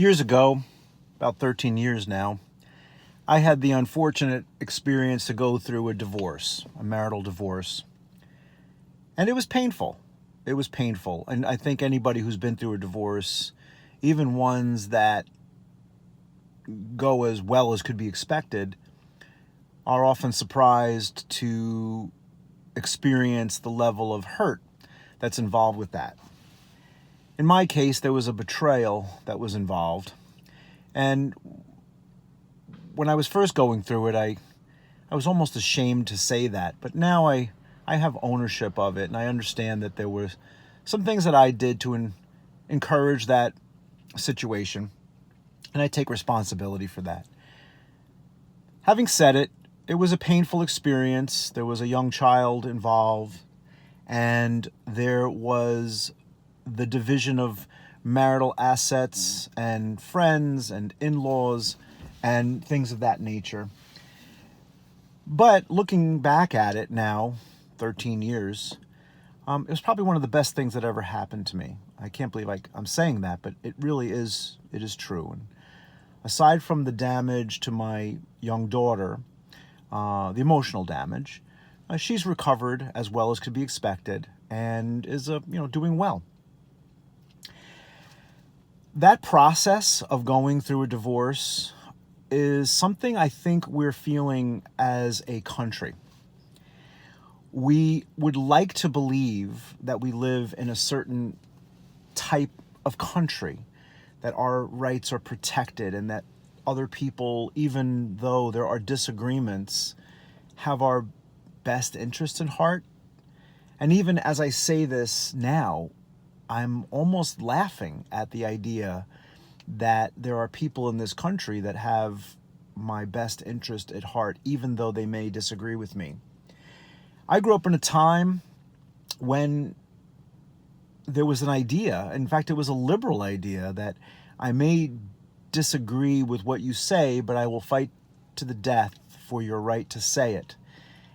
Years ago, about 13 years now, I had the unfortunate experience to go through a divorce, a marital divorce. And it was painful. It was painful. And I think anybody who's been through a divorce, even ones that go as well as could be expected, are often surprised to experience the level of hurt that's involved with that. In my case, there was a betrayal that was involved. And when I was first going through it, I was almost ashamed to say that. But now I have ownership of it, and I understand that there were some things that I did to encourage that situation, and I take responsibility for that. Having said it, it was a painful experience. There was a young child involved, and there was the division of marital assets and friends and in-laws and things of that nature. But looking back at it now, 13 years, it was probably one of the best things that ever happened to me. I can't believe I'm saying that, but it really is. It is true. And aside from the damage to my young daughter, the emotional damage, she's recovered as well as could be expected and is doing well. That process of going through a divorce is something I think we're feeling as a country. We would like to believe that we live in a certain type of country, that our rights are protected, and that other people, even though there are disagreements, have our best interests in heart. And even as I say this now, I'm almost laughing at the idea that there are people in this country that have my best interest at heart, even though they may disagree with me. I grew up in a time when there was an idea, in fact, it was a liberal idea, that I may disagree with what you say, but I will fight to the death for your right to say it.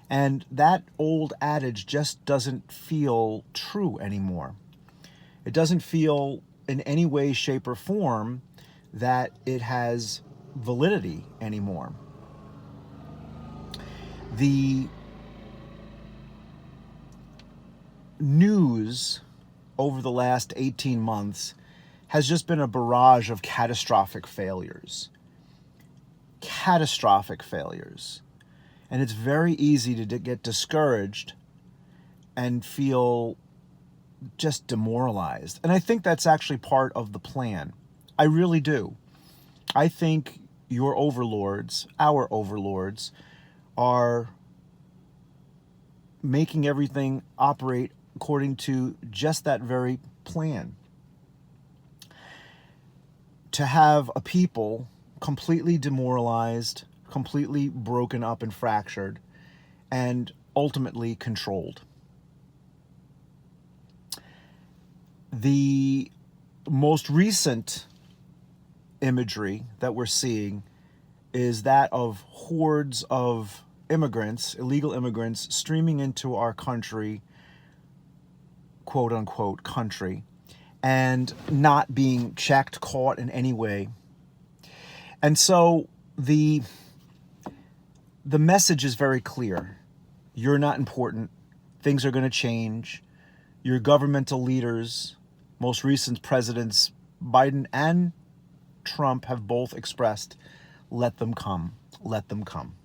And that old adage just doesn't feel true anymore. It doesn't feel in any way, shape, or form that it has validity anymore. The news over the last 18 months has just been a barrage of catastrophic failures. Catastrophic failures. And it's very easy to get discouraged and feel just demoralized. And I think that's actually part of the plan. I really do. I think your overlords, our overlords, are making everything operate according to just that very plan. To have a people completely demoralized, completely broken up and fractured, and ultimately controlled. The most recent imagery that we're seeing is that of hordes of immigrants, illegal immigrants, streaming into our country, quote unquote country, and not being checked, caught in any way. And so the message is very clear. You're not important. Things are going to change. Your governmental leaders, most recent presidents Biden and Trump, have both expressed, let them come, let them come.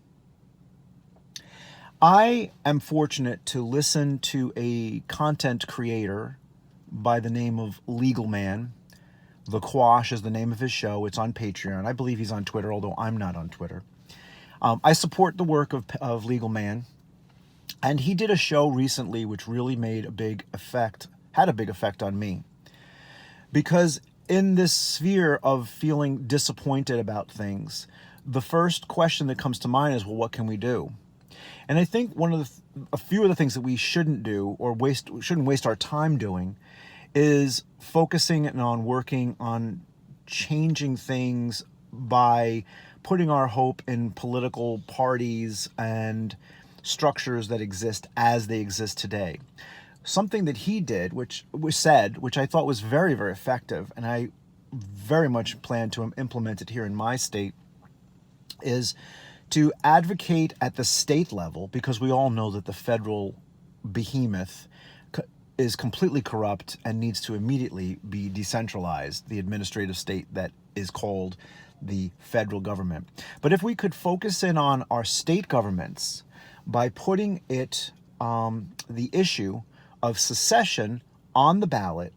I am fortunate to listen to a content creator by the name of Legal Man. The Quash is the name of his show. It's on Patreon. I believe he's on Twitter, although I'm not on Twitter. I support the work of Legal Man. And he did a show recently which really had a big effect on me. Because in this sphere of feeling disappointed about things, the first question that comes to mind is, well, what can we do? And I think a few of the things that we shouldn't do or shouldn't waste our time doing is focusing on working on changing things by putting our hope in political parties and structures that exist as they exist today. Something that he did, which I thought was very, very effective, and I very much plan to implement it here in my state, is to advocate at the state level, because we all know that the federal behemoth is completely corrupt and needs to immediately be decentralized, the administrative state that is called the federal government. But if we could focus in on our state governments by putting it, the issue of secession on the ballot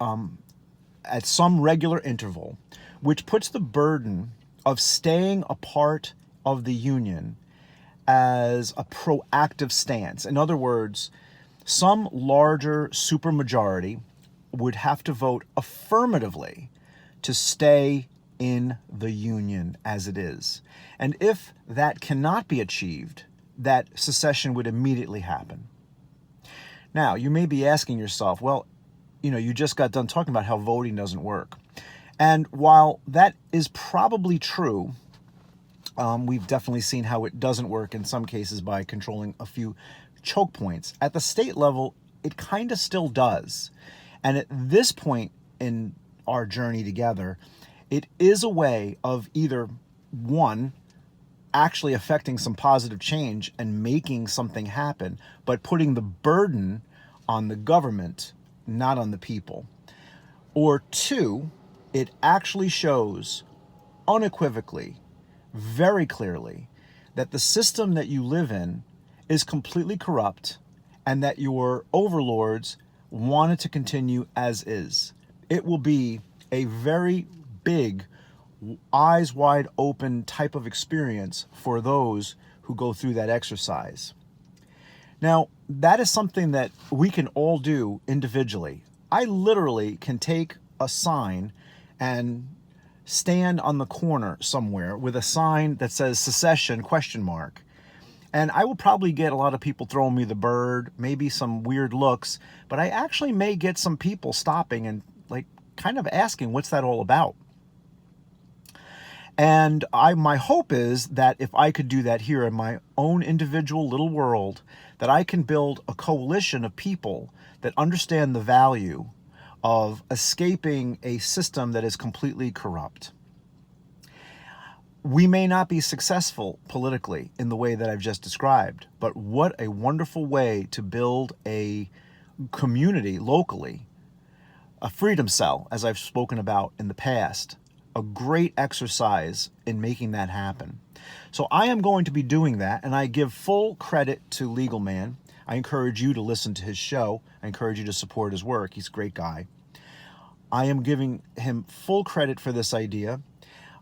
at some regular interval, which puts the burden of staying a part of the Union as a proactive stance. In other words, some larger supermajority would have to vote affirmatively to stay in the Union as it is. And if that cannot be achieved, that secession would immediately happen. Now, you may be asking yourself, well, you just got done talking about how voting doesn't work. And while that is probably true, we've definitely seen how it doesn't work in some cases by controlling a few choke points. At the state level, it kind of still does. And at this point in our journey together, it is a way of either, one, actually affecting some positive change and making something happen, but putting the burden on the government, not on the people. Or two, it actually shows unequivocally, very clearly, that the system that you live in is completely corrupt and that your overlords want it to continue as is. It will be a very big, eyes wide open type of experience for those who go through that exercise. Now, that is something that we can all do individually. I literally can take a sign and stand on the corner somewhere with a sign that says secession ? And I will probably get a lot of people throwing me the bird, maybe some weird looks, but I actually may get some people stopping and kind of asking, what's that all about? And my hope is that if I could do that here in my own individual little world, that I can build a coalition of people that understand the value of escaping a system that is completely corrupt. We may not be successful politically in the way that I've just described, but what a wonderful way to build a community locally, a freedom cell, as I've spoken about in the past, a great exercise in making that happen. So I am going to be doing that, and I give full credit to Legal Man. I encourage you to listen to his show. I encourage you to support his work. He's a great guy. I am giving him full credit for this idea.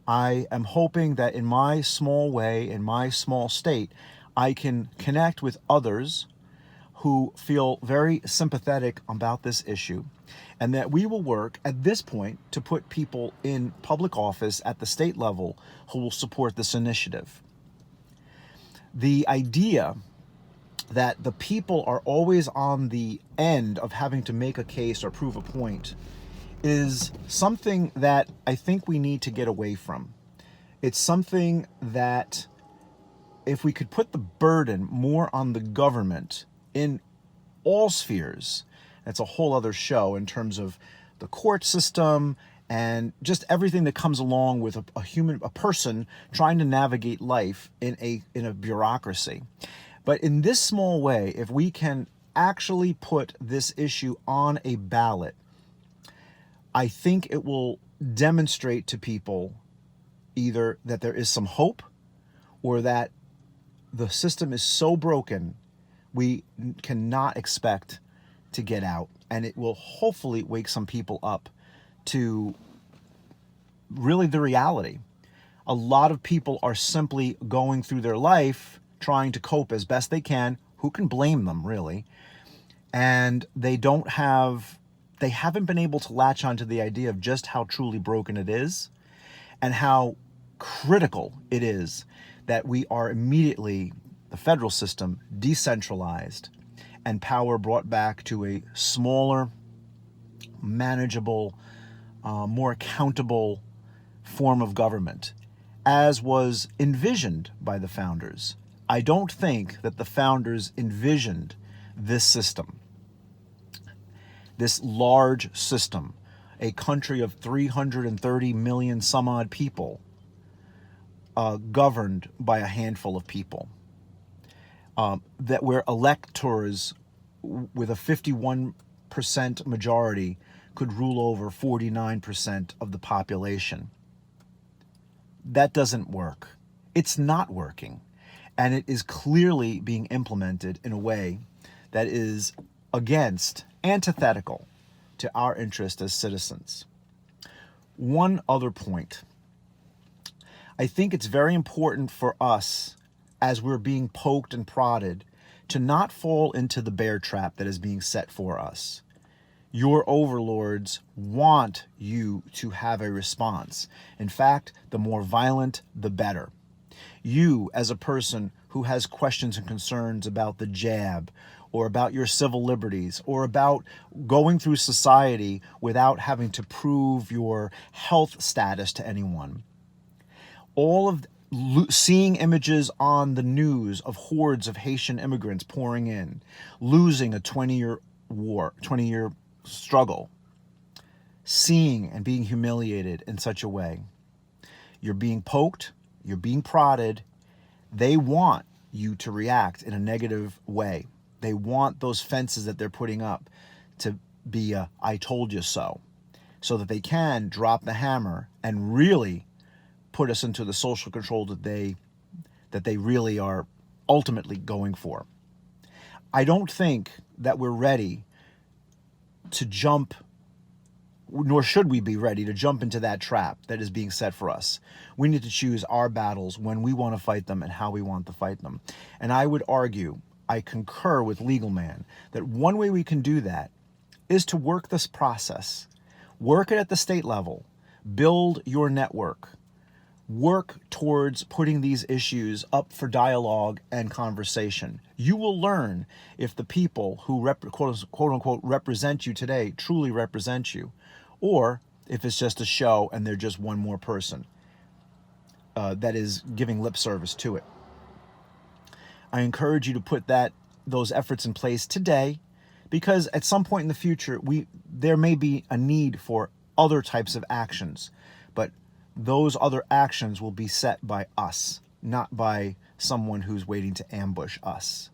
I am hoping that in my small way, in my small state, I can connect with others who feel very sympathetic about this issue, and that we will work at this point to put people in public office at the state level who will support this initiative. The idea that the people are always on the end of having to make a case or prove a point is something that I think we need to get away from. It's something that if we could put the burden more on the government in all spheres, that's a whole other show in terms of the court system and just everything that comes along with a person trying to navigate life in a bureaucracy. But in this small way, if we can actually put this issue on a ballot, I think it will demonstrate to people either that there is some hope or that the system is so broken we cannot expect to get out. And it will hopefully wake some people up to really the reality. A lot of people are simply going through their life trying to cope as best they can. Who can blame them, really? And they haven't been able to latch onto the idea of just how truly broken it is and how critical it is that we are immediately, the federal system, decentralized and power brought back to a smaller, manageable, more accountable form of government, as was envisioned by the founders. I don't think that the founders envisioned this system, this large system, a country of 330 million some odd people, governed by a handful of people. That where electors with a 51% majority could rule over 49% of the population. That doesn't work. It's not working. And it is clearly being implemented in a way that is antithetical to our interest as citizens. One other point. I think it's very important for us, as we're being poked and prodded, to not fall into the bear trap that is being set for us. Your overlords want you to have a response. In fact, the more violent, the better. You, as a person who has questions and concerns about the jab, or about your civil liberties, or about going through society without having to prove your health status to anyone, all of seeing images on the news of hordes of Haitian immigrants pouring in, losing a 20-year war, 20-year struggle, seeing and being humiliated in such a way. You're being poked, you're being prodded. They want you to react in a negative way. They want those fences that they're putting up to be a "I told you so," so that they can drop the hammer and really put us into the social control that they really are ultimately going for. I don't think that we're ready to jump, nor should we be ready to jump into that trap that is being set for us. We need to choose our battles when we want to fight them and how we want to fight them. And I would argue, I concur with Legal Man, that one way we can do that is to work this process. Work it at the state level. Build your network. Work towards putting these issues up for dialogue and conversation. You will learn if the people who quote unquote represent you today truly represent you, or if it's just a show and they're just one more person that is giving lip service to it. I encourage you to put those efforts in place today, because at some point in the future, there may be a need for other types of actions, but those other actions will be set by us, not by someone who's waiting to ambush us.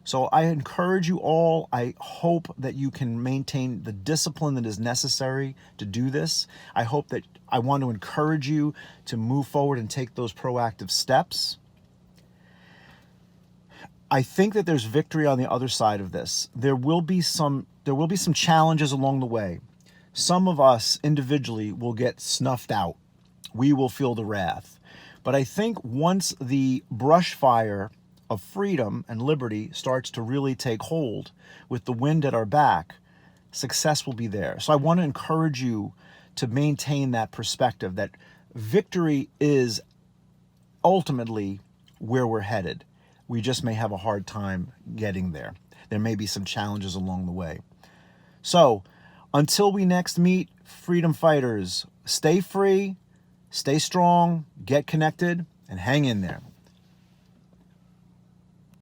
So I encourage you all. I hope that you can maintain the discipline that is necessary to do this. I want to encourage you to move forward and take those proactive steps. I think that there's victory on the other side of this. There will be some challenges along the way. Some of us individually will get snuffed out. We will feel the wrath. But I think once the brush fire of freedom and liberty starts to really take hold with the wind at our back, success will be there. So I want to encourage you to maintain that perspective that victory is ultimately where we're headed. We just may have a hard time getting there. There may be some challenges along the way. So until we next meet, freedom fighters, stay free, stay strong, get connected, and hang in there.